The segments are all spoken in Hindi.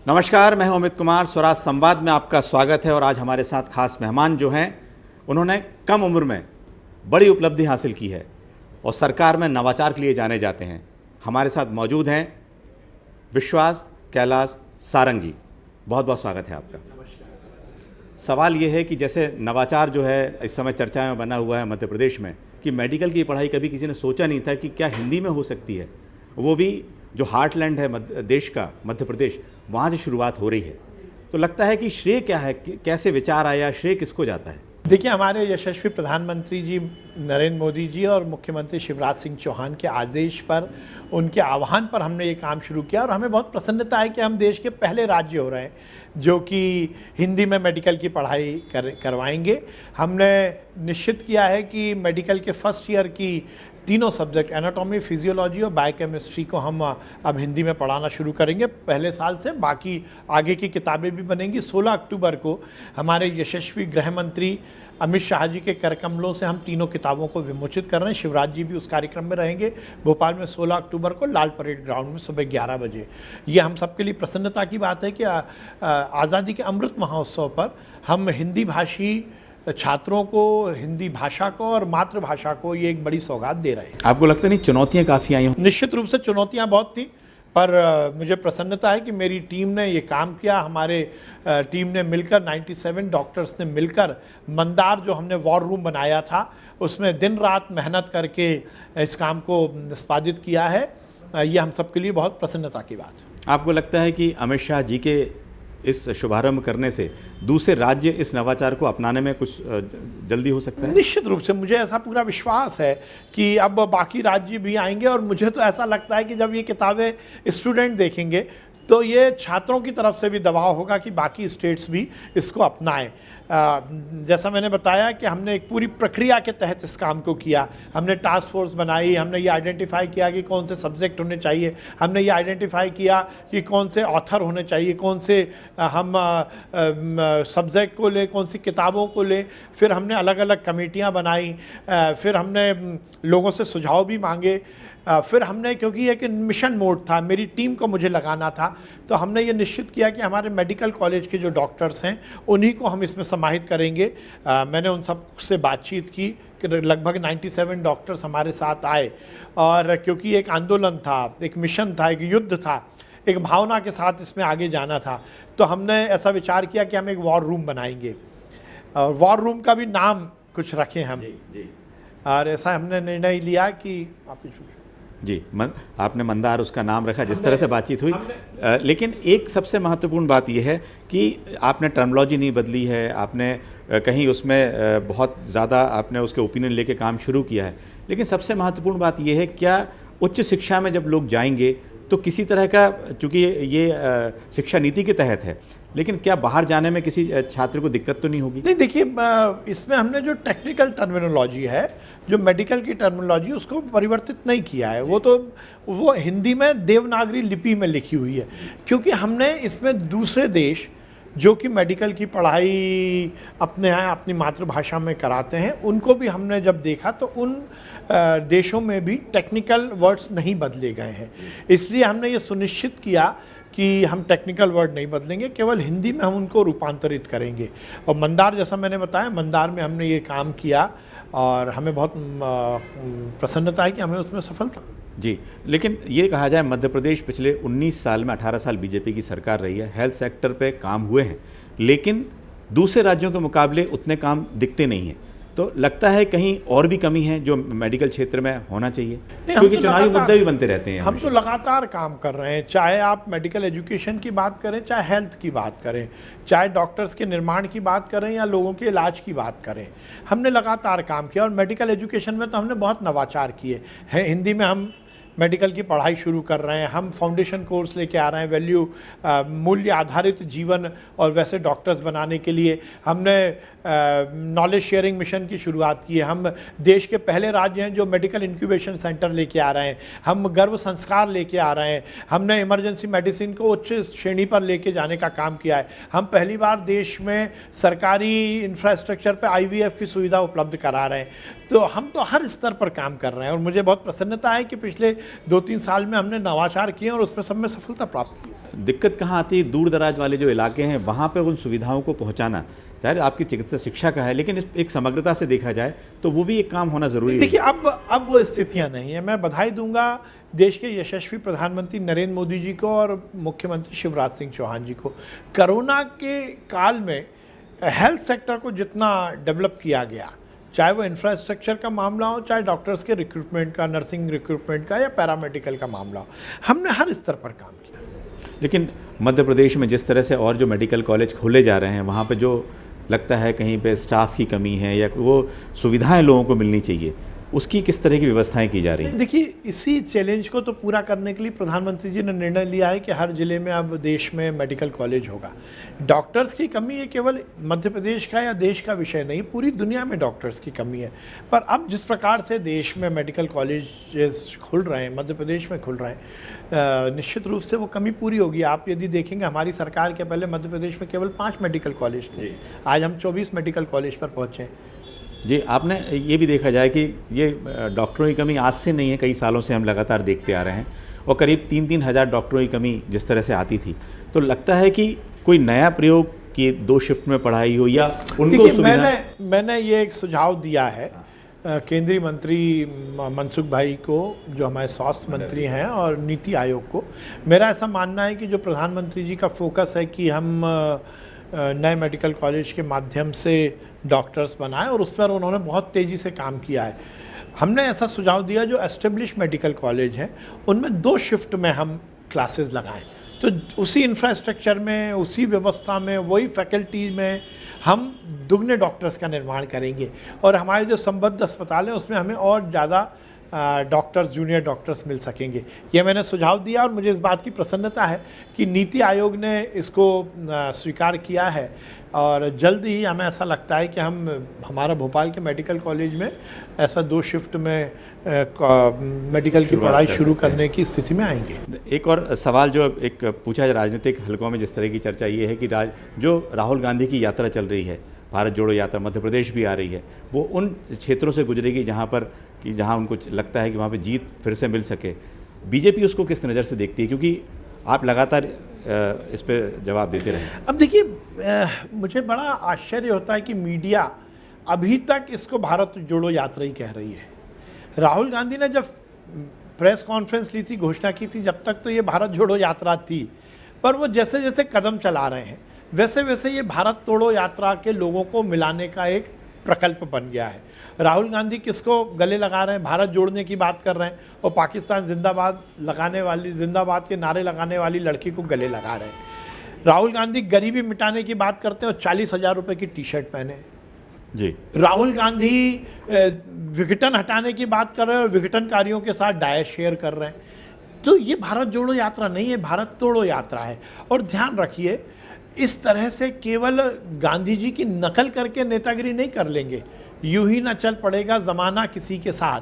नमस्कार, मैं हूं अमित कुमार। स्वराज संवाद में आपका स्वागत है और आज हमारे साथ खास मेहमान जो हैं उन्होंने कम उम्र में बड़ी उपलब्धि हासिल की है और सरकार में नवाचार के लिए जाने जाते हैं। हमारे साथ मौजूद हैं विश्वास कैलाश सारंग जी। बहुत बहुत स्वागत है आपका। सवाल ये है कि जैसे नवाचार जो है इस समय चर्चा में बना हुआ है मध्य प्रदेश में कि मेडिकल की पढ़ाई कभी किसी ने सोचा नहीं था कि क्या हिंदी में हो सकती है, वो भी जो हार्टलैंड है देश का मध्य प्रदेश, वहाँ से शुरुआत हो रही है। तो लगता है कि श्रेय क्या है, कैसे विचार आया, श्रेय किसको जाता है? देखिए, हमारे यशस्वी प्रधानमंत्री जी नरेंद्र मोदी जी और मुख्यमंत्री शिवराज सिंह चौहान के आदेश पर, उनके आह्वान पर हमने ये काम शुरू किया और हमें बहुत प्रसन्नता है कि हम देश के पहले राज्य हो रहे हैं जो कि हिंदी में मेडिकल की पढ़ाई करवाएंगे। हमने निश्चित किया है कि मेडिकल के फर्स्ट ईयर की तीनों सब्जेक्ट एनाटॉमी, फिजियोलॉजी और बायोकेमिस्ट्री को हम अब हिंदी में पढ़ाना शुरू करेंगे पहले साल से। बाकी आगे की किताबें भी बनेंगी। 16 अक्टूबर को हमारे यशस्वी गृह मंत्री अमित शाह जी के कर कमलों से हम तीनों किताबों को विमोचित कर रहे हैं। शिवराज जी भी उस कार्यक्रम में रहेंगे भोपाल में 16 अक्टूबर को लाल परेड ग्राउंड में सुबह 11 बजे। ये हम सबके लिए प्रसन्नता की बात है कि आज़ादी के अमृत महोत्सव पर हम हिंदी भाषी छात्रों को हिंदी भाषा को और मातृभाषा को ये एक बड़ी सौगात दे रहे हैं। आपको लगता नहीं चुनौतियाँ काफ़ी आई हों? निश्चित रूप से चुनौतियाँ बहुत थी, पर मुझे प्रसन्नता है कि मेरी टीम ने ये काम किया। हमारे टीम ने मिलकर 97 डॉक्टर्स ने मिलकर मंदार जो हमने वॉर रूम बनाया था उसमें दिन रात मेहनत करके इस काम को निष्पादित किया है। ये हम सबके लिए बहुत प्रसन्नता की बात है। आपको लगता है कि अमित शाह जी के इस शुभारंभ करने से दूसरे राज्य इस नवाचार को अपनाने में कुछ जल्दी हो सकता है? निश्चित रूप से मुझे ऐसा पूरा विश्वास है कि अब बाकी राज्य भी आएंगे और मुझे तो ऐसा लगता है कि जब ये किताबें स्टूडेंट देखेंगे तो ये छात्रों की तरफ से भी दबाव होगा कि बाकी स्टेट्स भी इसको अपनाएं। जैसा मैंने बताया कि हमने एक पूरी प्रक्रिया के तहत इस काम को किया। हमने टास्क फोर्स बनाई, हमने ये आइडेंटिफाई किया कि कौन से सब्जेक्ट होने चाहिए, हमने ये आइडेंटिफाई किया कि कौन से ऑथर होने चाहिए, कौन से हम सब्जेक्ट को ले, कौन सी किताबों को ले। फिर हमने अलग अलग कमेटियाँ बनाई, फिर हमने लोगों से सुझाव भी मांगे। फिर हमने, क्योंकि एक मिशन मोड था, मेरी टीम को मुझे लगाना था, तो हमने ये निश्चित किया कि हमारे मेडिकल कॉलेज के जो डॉक्टर्स हैं उन्हीं को हम इसमें समाहित करेंगे। मैंने उन सब से बातचीत की कि लगभग 97 डॉक्टर्स हमारे साथ आए और क्योंकि एक आंदोलन था, एक मिशन था, एक युद्ध था, एक भावना के साथ इसमें आगे जाना था, तो हमने ऐसा विचार किया कि हम एक वॉर रूम बनाएंगे और वॉर रूम का भी नाम कुछ रखें हम। जी। और ऐसा हमने निर्णय लिया कि जी आपने मंदार उसका नाम रखा जिस तरह से बातचीत हुई। लेकिन एक सबसे महत्वपूर्ण बात यह है कि आपने टर्मिनोलॉजी नहीं बदली है, आपने कहीं उसमें बहुत ज़्यादा आपने उसके ओपिनियन लेके काम शुरू किया है। लेकिन सबसे महत्वपूर्ण बात यह है, क्या उच्च शिक्षा में जब लोग जाएंगे तो किसी तरह का, चूँकि ये शिक्षा नीति के तहत है, लेकिन क्या बाहर जाने में किसी छात्र को दिक्कत तो नहीं होगी? नहीं, देखिए, इसमें हमने जो टेक्निकल टर्मिनोलॉजी है, जो मेडिकल की टर्मिनोलॉजी, उसको परिवर्तित नहीं किया है। वो हिंदी में देवनागरी लिपि में लिखी हुई है, क्योंकि हमने इसमें दूसरे देश जो कि मेडिकल की पढ़ाई अपने यहाँ अपनी मातृभाषा में कराते हैं, उनको भी हमने जब देखा तो उन देशों में भी टेक्निकल वर्ड्स नहीं बदले गए हैं। इसलिए हमने ये सुनिश्चित किया कि हम टेक्निकल वर्ड नहीं बदलेंगे, केवल हिंदी में हम उनको रूपांतरित करेंगे। और मंदार, जैसा मैंने बताया, मंदार में हमने ये काम किया और हमें बहुत प्रसन्नता है कि हमें उसमें सफलता। जी, लेकिन ये कहा जाए मध्य प्रदेश पिछले 19 साल में 18 साल बीजेपी की सरकार रही है, हेल्थ सेक्टर पे काम हुए हैं, लेकिन दूसरे राज्यों के मुकाबले उतने काम दिखते नहीं हैं। तो लगता है कहीं और भी कमी है जो मेडिकल क्षेत्र में होना चाहिए, क्योंकि चुनावी मुद्दे भी बनते रहते हैं। हम तो लगातार काम कर रहे हैं, चाहे आप मेडिकल एजुकेशन की बात करें, चाहे हेल्थ की बात करें, चाहे डॉक्टर्स के निर्माण की बात करें या लोगों के इलाज की बात करें। हमने लगातार काम किया और मेडिकल एजुकेशन में तो हमने बहुत नवाचार किए हैं। हिंदी में हम मेडिकल की पढ़ाई शुरू कर रहे हैं, हम फाउंडेशन कोर्स लेके आ रहे हैं, वैल्यू मूल्य आधारित जीवन और वैसे डॉक्टर्स बनाने के लिए हमने नॉलेज शेयरिंग मिशन की शुरुआत की है। हम देश के पहले राज्य हैं जो मेडिकल इंक्यूबेशन सेंटर लेके आ रहे हैं, हम गर्भ संस्कार लेके आ रहे हैं, हमने इमरजेंसी मेडिसिन को उच्च श्रेणी पर लेके जाने का काम किया है। हम पहली बार देश में सरकारी इंफ्रास्ट्रक्चर पे IVF की सुविधा उपलब्ध करा रहे हैं। तो हम तो हर स्तर पर काम कर रहे हैं और मुझे बहुत प्रसन्नता है कि पिछले 2-3 साल में हमने नवाचार किए और उसमें सब में सफलता प्राप्त की। दिक्कत कहाँ आती है? दूर दराज वाले जो इलाके हैं वहाँ पे उन सुविधाओं को पहुँचाना, चाहे आपकी चिकित्सा शिक्षा का है, लेकिन एक समग्रता से देखा जाए तो वो भी एक काम होना ज़रूरी है। देखिए अब वो स्थितियां नहीं है। मैं बधाई दूंगा देश के यशस्वी प्रधानमंत्री नरेंद्र मोदी जी को और मुख्यमंत्री शिवराज सिंह चौहान जी को। कोरोना के काल में हेल्थ सेक्टर को जितना डेवलप किया गया, चाहे वो इंफ्रास्ट्रक्चर का मामला हो, चाहे डॉक्टर्स के रिक्रूटमेंट का, नर्सिंग रिक्रूटमेंट का या पैरामेडिकल का मामला हो, हमने हर स्तर पर काम किया। लेकिन मध्य प्रदेश में जिस तरह से और जो मेडिकल कॉलेज खोले जा रहे हैं, वहाँ पे जो लगता है कहीं पे स्टाफ की कमी है या वो सुविधाएं लोगों को मिलनी चाहिए, उसकी किस तरह की व्यवस्थाएं की जा रही हैं? देखिए, इसी चैलेंज को तो पूरा करने के लिए प्रधानमंत्री जी ने निर्णय लिया है कि हर जिले में अब देश में मेडिकल कॉलेज होगा। डॉक्टर्स की कमी ये केवल मध्य प्रदेश का या देश का विषय नहीं, पूरी दुनिया में डॉक्टर्स की कमी है। पर अब जिस प्रकार से देश में मेडिकल कॉलेज खुल रहे हैं, मध्य प्रदेश में खुल रहे हैं, निश्चित रूप से वो कमी पूरी होगी। आप यदि देखेंगे, हमारी सरकार के पहले मध्य प्रदेश में केवल 5 मेडिकल कॉलेज थे, आज हम 24 मेडिकल कॉलेज पर पहुँचे। जी, आपने ये भी देखा जाए कि ये डॉक्टरों की कमी आज से नहीं है, कई सालों से हम लगातार देखते आ रहे हैं, और करीब 3-3 हज़ार डॉक्टरों की कमी जिस तरह से आती थी, तो लगता है कि कोई नया प्रयोग कि 2 शिफ्ट में पढ़ाई हो या उनको सुविधा। मैंने ये एक सुझाव दिया है केंद्रीय मंत्री मनसुख भाई को, जो हमारे स्वास्थ्य मंत्री हैं, और नीति आयोग को। मेरा ऐसा मानना है कि जो प्रधानमंत्री जी का फोकस है कि हम नए मेडिकल कॉलेज के माध्यम से डॉक्टर्स बनाए, और उस पर उन्होंने बहुत तेज़ी से काम किया है। हमने ऐसा सुझाव दिया जो एस्टेब्लिश मेडिकल कॉलेज हैं उनमें 2 शिफ्ट में हम क्लासेस लगाएं, तो उसी इंफ्रास्ट्रक्चर में, उसी व्यवस्था में, वही फैकल्टी में हम दुगने डॉक्टर्स का निर्माण करेंगे। और हमारे जो संबद्ध अस्पताल हैं उसमें हमें और ज़्यादा डॉक्टर्स, जूनियर डॉक्टर्स मिल सकेंगे। ये मैंने सुझाव दिया और मुझे इस बात की प्रसन्नता है कि नीति आयोग ने इसको स्वीकार किया है, और जल्द ही हमें ऐसा लगता है कि हमारा भोपाल के मेडिकल कॉलेज में ऐसा 2 शिफ्ट में मेडिकल की पढ़ाई शुरू करने की स्थिति में आएंगे। एक और सवाल जो एक पूछा राजनीतिक हलकों में जिस तरह की चर्चा ये है कि जो राहुल गांधी की यात्रा चल रही है, भारत जोड़ो यात्रा, मध्य प्रदेश भी आ रही है, वो उन क्षेत्रों से गुजरेगी जहाँ उनको लगता है कि वहाँ पे जीत फिर से मिल सके। बीजेपी उसको किस नज़र से देखती है, क्योंकि आप लगातार इस पे जवाब देते रहे? अब देखिए, मुझे बड़ा आश्चर्य होता है कि मीडिया अभी तक इसको भारत जोड़ो यात्रा ही कह रही है। राहुल गांधी ने जब प्रेस कॉन्फ्रेंस ली थी, घोषणा की थी, जब तक तो ये भारत जोड़ो यात्रा थी, पर वो जैसे जैसे कदम चला रहे हैं वैसे वैसे ये भारत तोड़ो यात्रा के लोगों को मिलाने का एक प्रकल्प बन गया है। राहुल गांधी किसको गले लगा रहे हैं? भारत जोड़ने की बात कर रहे हैं, और पाकिस्तान जिंदाबाद जिंदाबाद के नारे लगाने वाली लड़की को गले लगा रहे हैं। राहुल गांधी गरीबी मिटाने की बात करते हैं और 40,000 रुपये की टी शर्ट पहने जी। राहुल गांधी विघटन हटाने की बात कर रहे हैं और विघटनकारियों के साथ डायस शेयर कर रहे हैं। तो ये भारत जोड़ो यात्रा नहीं है, भारत तोड़ो यात्रा है। और ध्यान रखिए, इस तरह से केवल गांधी जी की नकल करके नेतागिरी नहीं कर लेंगे। यूं ही ना चल पड़ेगा ज़माना किसी के साथ,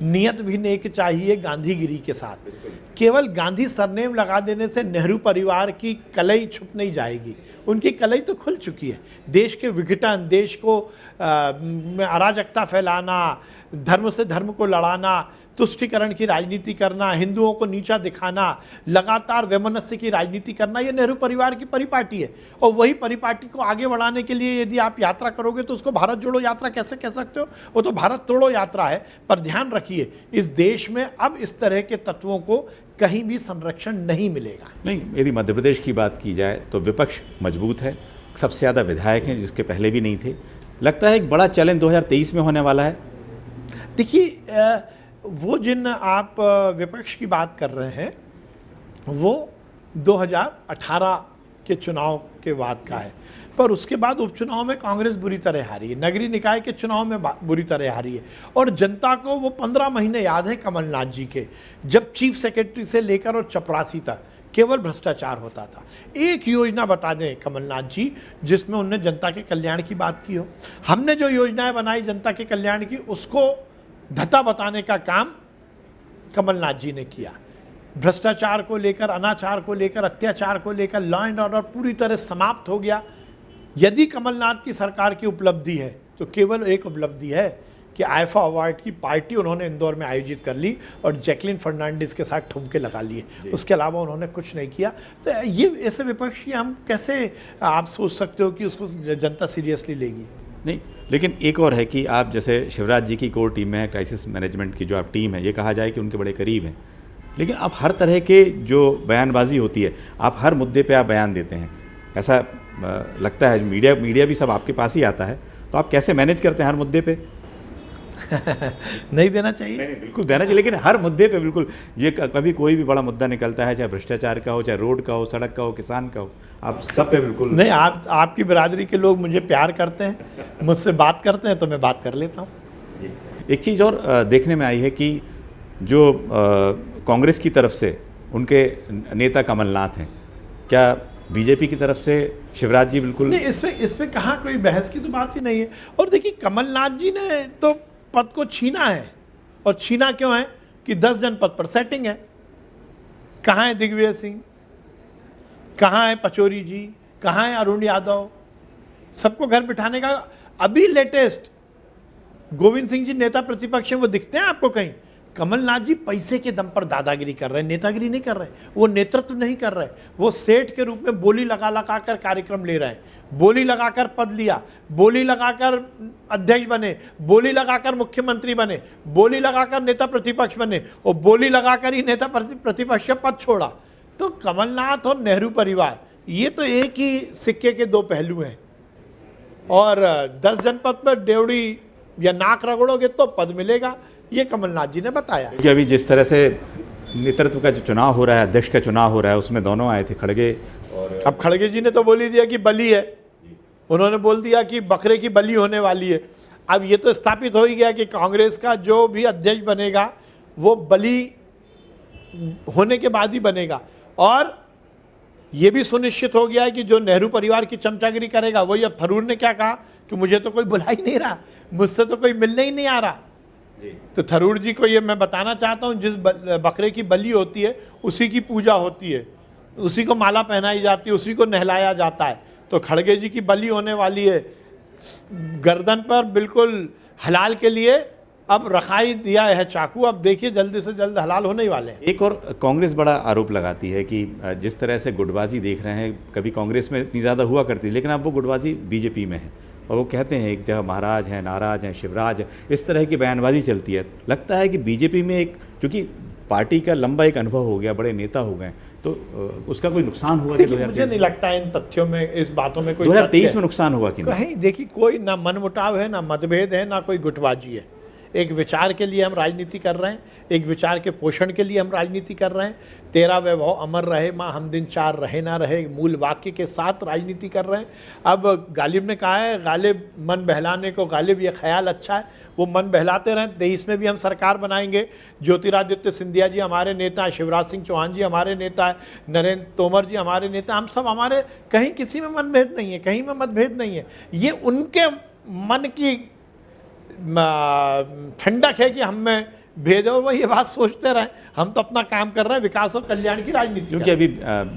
नियत भी नेक चाहिए गांधीगिरी के साथ। केवल गांधी सरनेम लगा देने से नेहरू परिवार की कलई छुप नहीं जाएगी, उनकी कलई तो खुल चुकी है। देश के विघटन, देश को में अराजकता फैलाना, धर्म से धर्म को लड़ाना, तुष्टीकरण की राजनीति करना, हिंदुओं को नीचा दिखाना, लगातार वैमनस्य की राजनीति करना, ये नेहरू परिवार की परिपाटी है। और वही परिपाटी को आगे बढ़ाने के लिए यदि आप यात्रा करोगे तो उसको भारत जोड़ो यात्रा कैसे कह सकते हो? वो तो भारत तोड़ो यात्रा है। पर ध्यान रखिए, इस देश में अब इस तरह के तत्वों को कहीं भी संरक्षण नहीं मिलेगा। नहीं, यदि मध्य प्रदेश की बात की जाए तो विपक्ष मजबूत है, सबसे ज़्यादा विधायक हैं जिसके पहले भी नहीं थे। लगता है एक बड़ा चैलेंज 2023 में होने वाला है। देखिए, वो जिन आप विपक्ष की बात कर रहे हैं वो 2018 के चुनाव के बाद का है, पर उसके बाद उपचुनाव में कांग्रेस बुरी तरह हारी है, नगरीय निकाय के चुनाव में बुरी तरह हारी है। और जनता को वो 15 महीने याद है कमलनाथ जी के, जब चीफ सेक्रेटरी से लेकर और चपरासी तक केवल भ्रष्टाचार होता था। एक योजना बता दें कमलनाथ जी जिसमें उन्होंने जनता के कल्याण की बात की हो। हमने जो योजनाएं बनाई जनता के कल्याण की, उसको धता बताने का काम कमलनाथ जी ने किया। भ्रष्टाचार को लेकर, अनाचार को लेकर, अत्याचार को लेकर लॉ एंड ऑर्डर पूरी तरह समाप्त हो गया। यदि कमलनाथ की सरकार की उपलब्धि है तो केवल एक उपलब्धि है कि आईफा अवार्ड की पार्टी उन्होंने इंदौर में आयोजित कर ली और जैकलिन फर्नांडिस के साथ ठुमके लगा लिए, उसके अलावा उन्होंने कुछ नहीं किया। तो ये ऐसे विपक्ष की हम कैसे आप सोच सकते हो कि उसको जनता सीरियसली लेगी? नहीं, लेकिन एक और है कि आप जैसे शिवराज जी की कोर टीम है, क्राइसिस मैनेजमेंट की जो आप टीम है, ये कहा जाए कि उनके बड़े करीब हैं, लेकिन आप हर तरह के जो बयानबाजी होती है, आप हर मुद्दे पे आप बयान देते हैं, ऐसा लगता है मीडिया भी सब आपके पास ही आता है, तो आप कैसे मैनेज करते हैं हर मुद्दे पे? नहीं देना चाहिए। नहीं, बिल्कुल देना चाहिए, लेकिन हर मुद्दे पे बिल्कुल ये कभी कोई भी बड़ा मुद्दा निकलता है, चाहे भ्रष्टाचार का हो, चाहे रोड का हो, सड़क का हो, किसान का हो, आप सब पे बिल्कुल। नहीं, आपकी बिरादरी के लोग मुझे प्यार करते हैं, मुझसे बात करते हैं तो मैं बात कर लेता हूँ। एक चीज़ और देखने में आई है कि जो कांग्रेस की तरफ से उनके नेता कमलनाथ हैं, क्या बीजेपी की तरफ से शिवराज जी बिल्कुल नहीं, इसमें कहाँ कोई बहस की तो बात ही नहीं है। और देखिए, कमलनाथ जी ने तो पद को छीना है, और छीना क्यों है कि 10 जनपद पर सेटिंग है। कहाँ है दिग्विजय सिंह, कहाँ है पचौरी जी, कहाँ है अरुण यादव, सबको घर बिठाने का। अभी लेटेस्ट गोविंद सिंह जी नेता प्रतिपक्ष हैं, वो दिखते हैं आपको कहीं? कमलनाथ जी पैसे के दम पर दादागिरी कर रहे हैं, नेतागिरी नहीं कर रहे, वो नेतृत्व नहीं कर रहे, वो सेठ के रूप में बोली लगा लगा कर कार्यक्रम ले रहे हैं, बोली लगाकर पद लिया, बोली लगाकर अध्यक्ष बने, बोली लगाकर मुख्यमंत्री बने, बोली लगाकर नेता प्रतिपक्ष बने, और बोली लगाकर ही नेता प्रतिपक्ष का पद छोड़ा। तो कमलनाथ और नेहरू परिवार ये तो एक ही सिक्के के दो पहलू हैं। और 10 जनपद पर ड्योढ़ी या नाक रगड़ोगे तो पद मिलेगा, ये कमलनाथ जी ने बताया। क्योंकि अभी जिस तरह से नेतृत्व का जो चुनाव हो रहा है, अध्यक्ष का चुनाव हो रहा है, उसमें दोनों आए थे, खड़गे और अब खड़गे जी ने तो बोल ही दिया कि बलि है, उन्होंने बोल दिया कि बकरे की बलि होने वाली है। अब ये तो स्थापित हो ही गया कि कांग्रेस का जो भी अध्यक्ष बनेगा वो बलि होने के बाद ही बनेगा। और ये भी सुनिश्चित हो गया है कि जो नेहरू परिवार की चमचागिरी करेगा वही। अब थरूर ने क्या कहा कि मुझे तो कोई बुला ही नहीं रहा, मुझसे तो कोई मिलने ही नहीं आ रहा। तो थरूर जी को ये मैं बताना चाहता हूँ, जिस बकरे की बलि होती है उसी की पूजा होती है, उसी को माला पहनाई जाती है, उसी को नहलाया जाता है। तो खड़गे जी की बलि होने वाली है, गर्दन पर बिल्कुल हलाल के लिए अब रखाई दिया है चाकू। अब देखिए जल्दी से जल्द हलाल होने ही वाले हैं। एक और कांग्रेस बड़ा आरोप लगाती है कि जिस तरह से गुटबाजी देख रहे हैं, कभी कांग्रेस में इतनी ज़्यादा हुआ करती, लेकिन अब वो गुटबाजी बीजेपी में है, और वो कहते हैं एक जगह महाराज हैं, नाराज हैं, शिवराज है, इस तरह की बयानबाजी चलती है। लगता है कि बीजेपी में एक, क्योंकि पार्टी का लंबा एक अनुभव हो गया, बड़े नेता हो गए, तो उसका कोई नुकसान हुआ? मुझे नहीं लगता इन तथ्यों में, इस बातों में कोई 2023 में नुकसान हुआ कि नहीं। देखिए, कोई ना मनमुटाव है, ना मतभेद है, ना कोई गुटबाजी है। एक विचार के लिए हम राजनीति कर रहे हैं, एक विचार के पोषण के लिए हम राजनीति कर रहे हैं। तेरा वैभव अमर रहे माँ हम दिन चार रहे ना रहे, मूल वाक्य के साथ राजनीति कर रहे हैं। अब गालिब ने कहा है, गालिब मन बहलाने को गालिब, ये ख्याल अच्छा है, वो मन बहलाते रहें। 23 में भी हम सरकार बनाएंगे। ज्योतिरादित्य सिंधिया जी हमारे नेता हैं, शिवराज सिंह चौहान जी हमारे नेता हैं, नरेंद्र तोमर जी हमारे नेता, हम सब हमारे, कहीं किसी में मतभेद नहीं है, कहीं में मतभेद नहीं है। ये उनके मन की ठंडक है कि हम में भेदो, वो ये बात सोचते रहे। हम तो अपना काम कर रहे हैं, विकास और कल्याण की राजनीति। क्योंकि अभी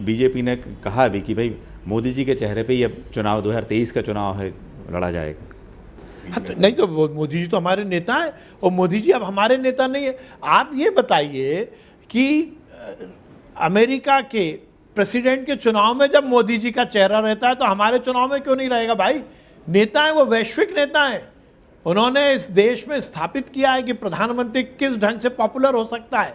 बीजेपी ने कहा अभी कि भाई मोदी जी के चेहरे पे ये चुनाव 2023 का चुनाव है, लड़ा जाएगा। हाँ, तो नहीं तो वो मोदी जी तो हमारे नेता है, और मोदी जी अब हमारे नेता नहीं है। आप ये बताइए कि अमेरिका के प्रेसिडेंट के चुनाव में जब मोदी जी का चेहरा रहता है तो हमारे चुनाव में क्यों नहीं रहेगा? भाई नेता है, वो वैश्विक नेता है। उन्होंने इस देश में स्थापित किया है कि प्रधानमंत्री किस ढंग से पॉपुलर हो सकता है,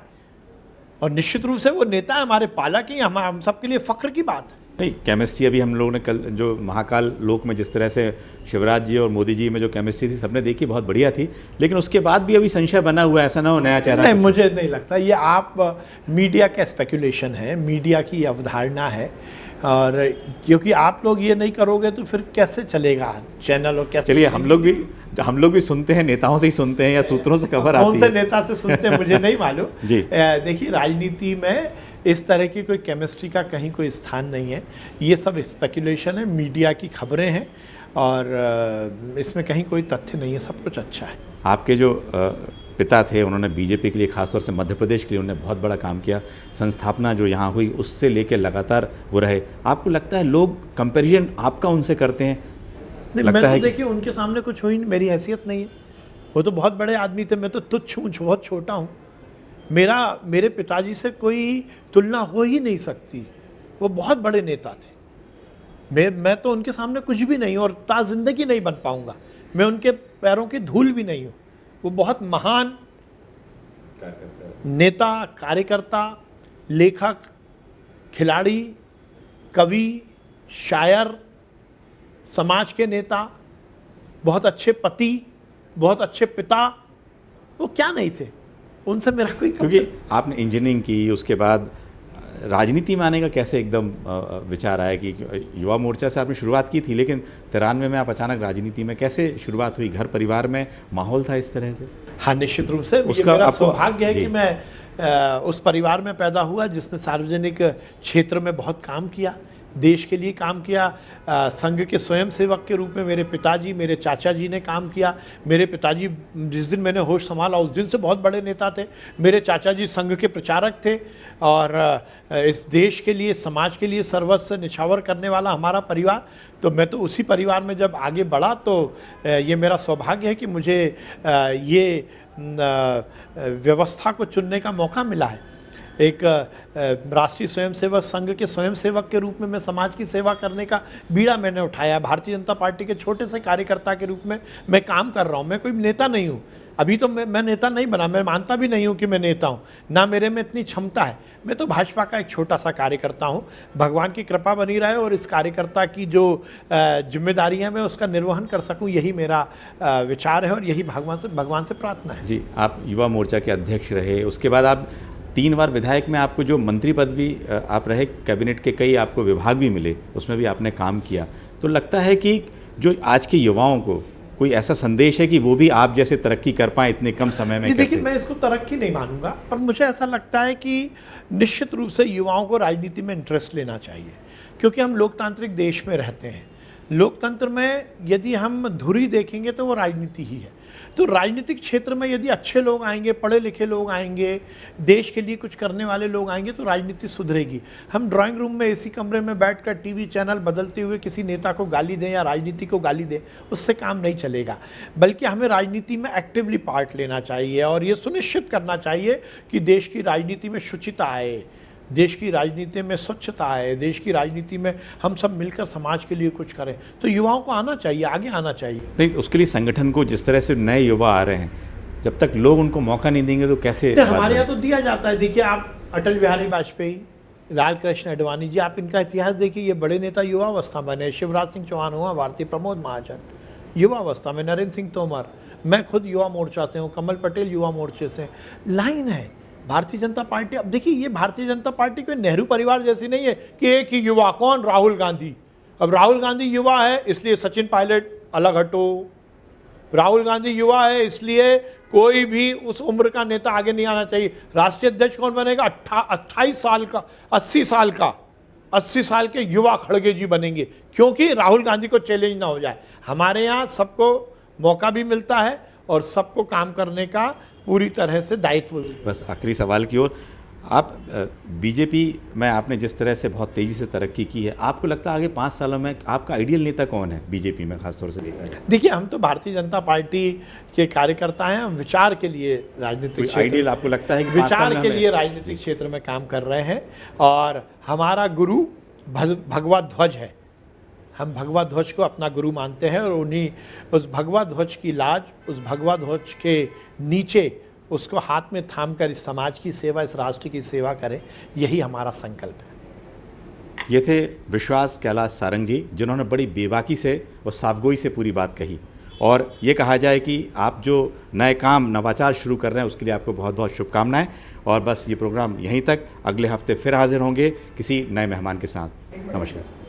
और निश्चित रूप से वो नेता है, हमारे पालक ही, हम सबके लिए फख्र की बात है। नहीं, केमिस्ट्री अभी हम लोगों ने कल जो महाकाल लोक में जिस तरह से शिवराज जी और मोदी जी में जो केमिस्ट्री थी सबने देखी, बहुत बढ़िया थी, लेकिन उसके बाद भी अभी संशय बना हुआ है, ऐसा ना हो नया चेहरा। नहीं, मुझे नहीं लगता। ये आप मीडिया का स्पेकुलेशन है, मीडिया की अवधारणा है, और क्योंकि आप लोग ये नहीं करोगे तो फिर कैसे चलेगा चैनल, और कैसे? चलिए, हम लोग भी सुनते हैं, नेताओं से ही सुनते हैं या सूत्रों से खबर आती है। कौन से नेता से सुनते हैं मुझे नहीं मालूम। जी देखिए, राजनीति में इस तरह की कोई केमिस्ट्री का कहीं कोई स्थान नहीं है। ये सब स्पेकुलेशन है, मीडिया की खबरें हैं, और इसमें कहीं कोई तथ्य नहीं है, सब कुछ अच्छा है। आपके जो पिता थे, उन्होंने बीजेपी के लिए, खासतौर से मध्य प्रदेश के लिए उन्होंने बहुत बड़ा काम किया। संस्थापना जो यहाँ हुई उससे लेकर लगातार वो रहे। आपको लगता है लोग कंपैरिजन आपका उनसे करते हैं? नहीं, मैं तो देखिए उनके सामने कुछ हुई नहीं, मेरी हैसियत नहीं है। वो तो बहुत बड़े आदमी थे, मैं तो तुच्छ हूँ, बहुत छोटा हूँ। मेरे पिताजी से कोई तुलना हो ही नहीं सकती। वो बहुत बड़े नेता थे। मैं तो उनके सामने कुछ भी नहीं हूँ और ता जिंदगी नहीं बन पाऊंगा। मैं उनके पैरों की धूल भी नहीं हूँ। वो बहुत महान नेता, कार्यकर्ता, लेखक, खिलाड़ी, कवि, शायर, समाज के नेता, बहुत अच्छे पति, बहुत अच्छे पिता। वो क्या नहीं थे, उनसे मेरा कोई क्योंकि आपने इंजीनियरिंग की, उसके बाद राजनीति में आने का कैसे एकदम विचार आया कि युवा मोर्चा से आपने शुरुआत की थी, लेकिन 93 में आप अचानक राजनीति में कैसे शुरुआत हुई? घर परिवार में माहौल था इस तरह से? हाँ, निश्चित रूप से उसका मेरा सौभाग्य है कि मैं उस परिवार में पैदा हुआ जिसने सार्वजनिक क्षेत्र में बहुत काम किया, देश के लिए काम किया। संघ के स्वयंसेवक के रूप में मेरे पिताजी, मेरे चाचा जी ने काम किया। मेरे पिताजी जिस दिन मैंने होश संभाला उस दिन से बहुत बड़े नेता थे। मेरे चाचा जी संघ के प्रचारक थे और इस देश के लिए, समाज के लिए सर्वस्व निछावर करने वाला हमारा परिवार। तो मैं तो उसी परिवार में जब आगे बढ़ा तो ये मेरा सौभाग्य है कि मुझे ये व्यवस्था को चुनने का मौका मिला है। एक राष्ट्रीय स्वयंसेवक संघ के स्वयंसेवक के रूप में मैं समाज की सेवा करने का बीड़ा मैंने उठाया। भारतीय जनता पार्टी के छोटे से कार्यकर्ता के रूप में मैं काम कर रहा हूँ। मैं कोई नेता नहीं हूँ, अभी तो मैं नेता नहीं बना, मैं मानता भी नहीं हूँ कि मैं नेता हूँ, ना मेरे में इतनी क्षमता है। मैं तो भाजपा का एक छोटा सा कार्यकर्ता हूँ। भगवान की कृपा बनी रहे और इस कार्यकर्ता की जो जिम्मेदारियाँ मैं उसका निर्वहन कर सकूँ, यही मेरा विचार है और यही भगवान से प्रार्थना है। जी, आप युवा मोर्चा के अध्यक्ष रहे, उसके बाद आप 3 बार विधायक में आपको जो मंत्री पद भी आप रहे, कैबिनेट के कई आपको विभाग भी मिले, उसमें भी आपने काम किया। तो लगता है कि जो आज के युवाओं को कोई ऐसा संदेश है कि वो भी आप जैसे तरक्की कर पाएँ इतने कम समय में? देखिए, मैं इसको तरक्की नहीं मानूंगा, पर मुझे ऐसा लगता है कि निश्चित रूप से युवाओं को राजनीति में इंटरेस्ट लेना चाहिए, क्योंकि हम लोकतांत्रिक देश में रहते हैं। लोकतंत्र में यदि हम धुरी देखेंगे तो वो राजनीति ही है। तो राजनीतिक क्षेत्र में यदि अच्छे लोग आएंगे, पढ़े लिखे लोग आएंगे, देश के लिए कुछ करने वाले लोग आएंगे तो राजनीति सुधरेगी। हम ड्राइंग रूम में एसी कमरे में बैठकर टीवी चैनल बदलते हुए किसी नेता को गाली दें या राजनीति को गाली दें, उससे काम नहीं चलेगा। बल्कि हमें राजनीति में एक्टिवली पार्ट लेना चाहिए और ये सुनिश्चित करना चाहिए कि देश की राजनीति में शुचिता आए, देश की राजनीति में स्वच्छता है, देश की राजनीति में हम सब मिलकर समाज के लिए कुछ करें। तो युवाओं को आना चाहिए, आगे आना चाहिए। नहीं, तो उसके लिए संगठन को जिस तरह से नए युवा आ रहे हैं, जब तक लोग उनको मौका नहीं देंगे तो कैसे? हमारे यहाँ तो दिया जाता है। देखिए, आप अटल बिहारी वाजपेयी, लाल कृष्ण आडवाणी जी, आप इनका इतिहास देखिए। ये बड़े नेता युवावस्था बने। शिवराज सिंह चौहान हुआ भारती, प्रमोद महाजन युवावस्था में, नरेंद्र सिंह तोमर, मैं खुद युवा मोर्चा से हूँ, कमल पटेल युवा मोर्चे से। लाइन है भारतीय जनता पार्टी। अब देखिए, ये भारतीय जनता पार्टी कोई नेहरू परिवार जैसी नहीं है कि एक ही युवा, कौन? राहुल गांधी। अब राहुल गांधी युवा है इसलिए सचिन पायलट अलग हटो, राहुल गांधी युवा है इसलिए कोई भी उस उम्र का नेता आगे नहीं आना चाहिए। राष्ट्रीय अध्यक्ष कौन बनेगा? 28 साल का, 80 साल के युवा खड़गे जी बनेंगे, क्योंकि राहुल गांधी को चैलेंज ना हो जाए। हमारे यहाँ सबको मौका भी मिलता है और सबको काम करने का पूरी तरह से दायित्व। बस आखिरी सवाल की ओर, आप बीजेपी में आपने जिस तरह से बहुत तेज़ी से तरक्की की है, आपको लगता है आगे 5 सालों में आपका आइडियल नेता कौन है बीजेपी में खासतौर से देखा जाए? देखिए, हम तो भारतीय जनता पार्टी के कार्यकर्ता हैं। हम विचार के लिए राजनीतिक आइडियल आपको लगता है कि विचार के लिए राजनीतिक क्षेत्र में काम कर रहे हैं और हमारा गुरु भगवा ध्वज है। हम भगवा ध्वज को अपना गुरु मानते हैं और उन्हीं उस भगवा ध्वज की लाज, उस भगवा ध्वज के नीचे उसको हाथ में थाम कर इस समाज की सेवा, इस राष्ट्र की सेवा करें, यही हमारा संकल्प है। ये थे विश्वास कैलाश सारंग जी, जिन्होंने बड़ी बेबाकी से और साफगोई से पूरी बात कही और ये कहा जाए कि आप जो नए काम, नवाचार शुरू कर रहे हैं उसके लिए आपको बहुत बहुत शुभकामनाएं। और बस ये प्रोग्राम यहीं तक, अगले हफ्ते फिर हाजिर होंगे किसी नए मेहमान के साथ। नमस्कार।